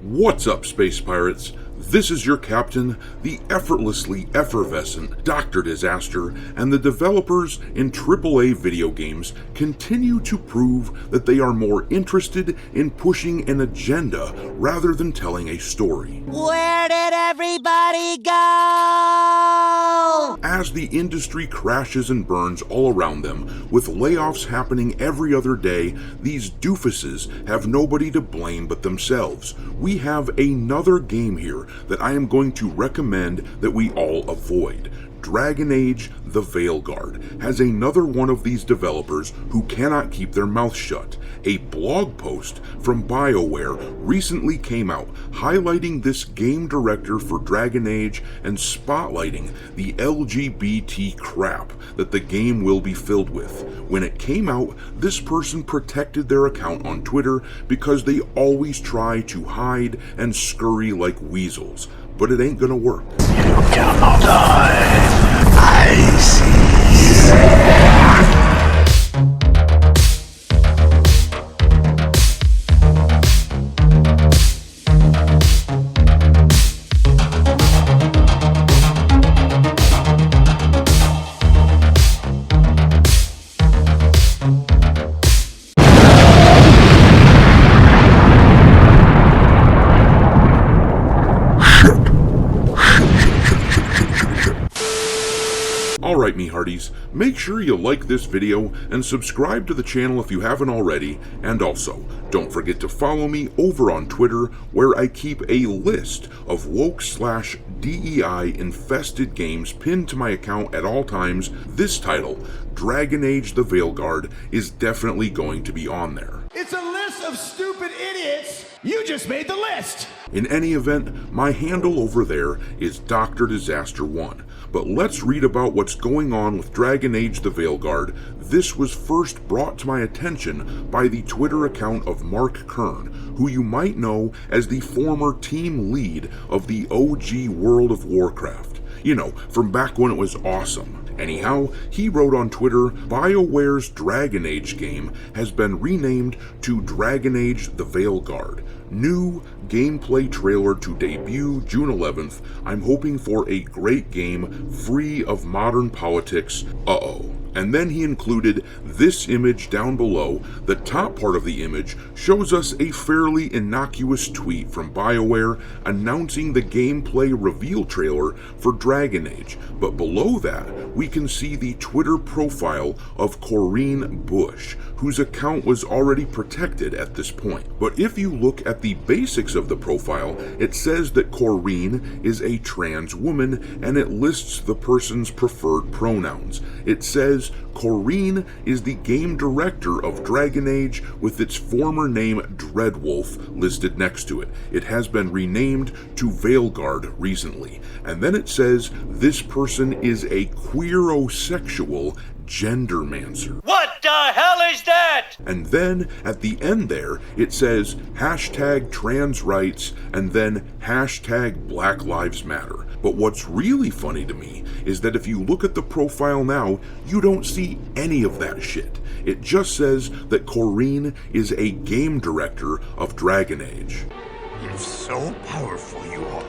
What's up, space pirates? This is your captain, the effortlessly effervescent Dr. Disaster, and the developers in AAA video games continue to prove that they are more interested in pushing an agenda rather than telling a story. Where did everybody go? As the industry crashes and burns all around them, with layoffs happening every other day, these doofuses have nobody to blame but themselves. We have another game here that I am going to recommend that we all avoid. Dragon Age: The Veilguard has another one of these developers who cannot keep their mouth shut. A blog post from Bioware recently came out highlighting this game director for Dragon Age and spotlighting the LGBT crap that the game will be filled with. When it came out, this person protected their account on Twitter because they always try to hide and scurry like weasels. But it ain't gonna work. You cannot hide. I see. Alright, me hearties, make sure you like this video and subscribe to the channel if you haven't already, and also, don't forget to follow me over on Twitter where I keep a list of woke/DEI infested games pinned to my account at all times. This title, Dragon Age: The Veilguard, is definitely going to be on there. It's a list of stupid idiots. You just made the list. In any event, my handle over there is Dr. Disaster 1. But let's read about what's going on with Dragon Age: The Veilguard. This was first brought to my attention by the Twitter account of Mark Kern, who you might know as the former team lead of the OG World of Warcraft. You know, from back when it was awesome. Anyhow, he wrote on Twitter, BioWare's Dragon Age game has been renamed to Dragon Age: The Veilguard. New gameplay trailer to debut June 11th. I'm hoping for a great game free of modern politics. Uh-oh. And then he included this image down below. The top part of the image shows us a fairly innocuous tweet from BioWare announcing the gameplay reveal trailer for Dragon Age. But below that, we can see the Twitter profile of Corinne Bush, whose account was already protected at this point. But if you look at the basics of the profile, it says that Corinne is a trans woman and it lists the person's preferred pronouns. It says Corinne is the game director of Dragon Age with its former name Dreadwolf listed next to it. It has been renamed to Veilguard recently. And then it says this person is a queerosexual gendermancer. What the hell is that? And then at the end there, it says hashtag trans rights and then hashtag Black Lives Matter. But what's really funny to me is that if you look at the profile now, you don't see any of that shit. It just says that Corinne is a game director of Dragon Age. If so powerful you are,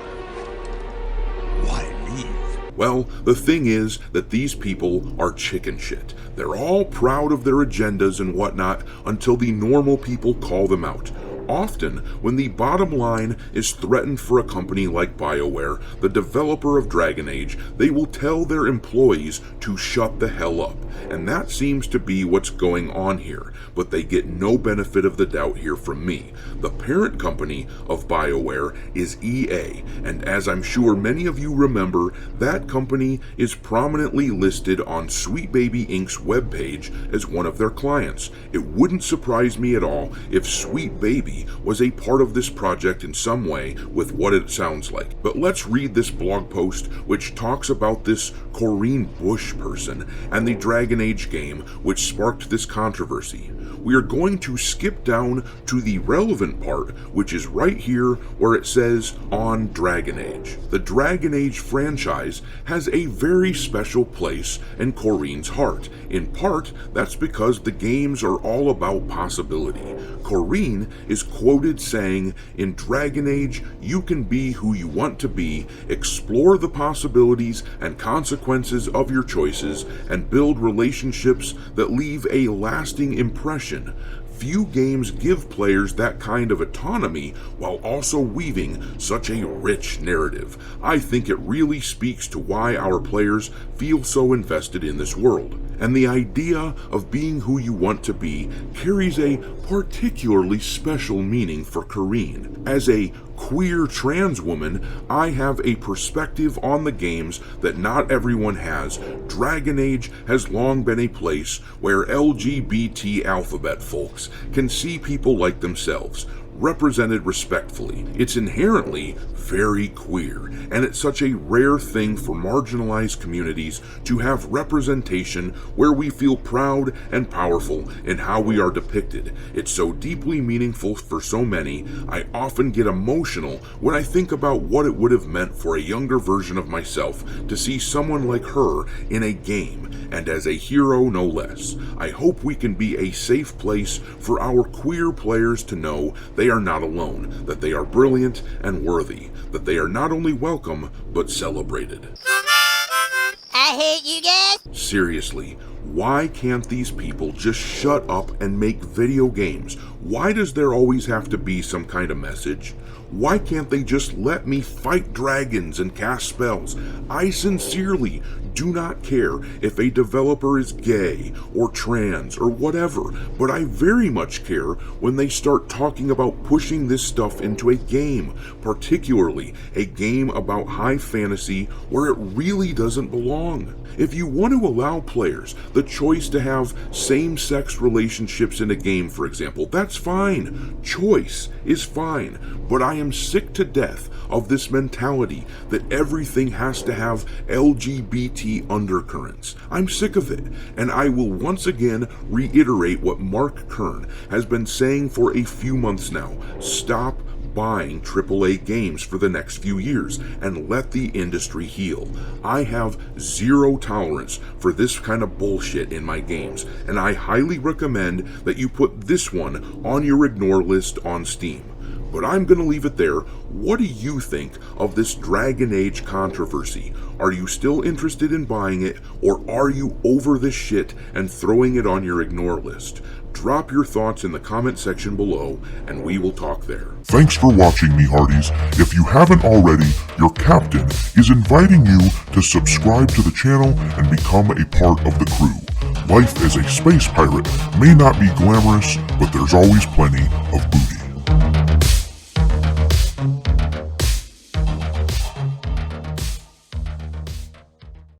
why leave? Well, the thing is that these people are chicken shit. They're all proud of their agendas and whatnot until the normal people call them out. Often, when the bottom line is threatened for a company like BioWare, the developer of Dragon Age, they will tell their employees to shut the hell up. And that seems to be what's going on here, but they get no benefit of the doubt here from me. The parent company of BioWare is EA, and as I'm sure many of you remember, that company is prominently listed on Sweet Baby Inc.'s webpage as one of their clients. It wouldn't surprise me at all if Sweet Baby was a part of this project in some way with what it sounds like. But let's read this blog post which talks about this Corinne Bush person and the Dragon Age game which sparked this controversy. We are going to skip down to the relevant part, which is right here where it says on Dragon Age. The Dragon Age franchise has a very special place in Corinne's heart. In part, that's because the games are all about possibility. Corinne is quoted saying, "In Dragon Age, you can be who you want to be, explore the possibilities and consequences of your choices, and build relationships that leave a lasting impression. Few games give players that kind of autonomy while also weaving such a rich narrative. I think it really speaks to why our players feel so invested in this world. And the idea of being who you want to be carries a particularly special meaning for Kareen. As a queer trans woman, I have a perspective on the games that not everyone has. Dragon Age has long been a place where LGBT alphabet folks can see people like themselves, represented respectfully. It's inherently very queer, and it's such a rare thing for marginalized communities to have representation where we feel proud and powerful in how we are depicted. It's so deeply meaningful for so many. I often get emotional when I think about what it would have meant for a younger version of myself to see someone like her in a game, and as a hero no less. I hope we can be a safe place for our queer players to know they are not alone, that they are brilliant and worthy, that they are not only welcome, but celebrated." I hate you guys. Seriously, why can't these people just shut up and make video games? Why does there always have to be some kind of message? Why can't they just let me fight dragons and cast spells? I sincerely do not care if a developer is gay or trans or whatever, but I very much care when they start talking about pushing this stuff into a game, particularly a game about high fantasy where it really doesn't belong. If you want to allow players the choice to have same-sex relationships in a game, for example, that's fine. Choice is fine. But I am sick to death of this mentality that everything has to have LGBT undercurrents. I'm sick of it, and I will once again reiterate what Mark Kern has been saying for a few months now. Stop buying AAA games for the next few years and let the industry heal. I have zero tolerance for this kind of bullshit in my games, and I highly recommend that you put this one on your ignore list on Steam. But I'm going to leave it there. What do you think of this Dragon Age controversy? Are you still interested in buying it, or are you over this shit and throwing it on your ignore list? Drop your thoughts in the comment section below, and we will talk there. Thanks for watching, me hearties. If you haven't already, your captain is inviting you to subscribe to the channel and become a part of the crew. Life as a space pirate may not be glamorous, but there's always plenty of booty.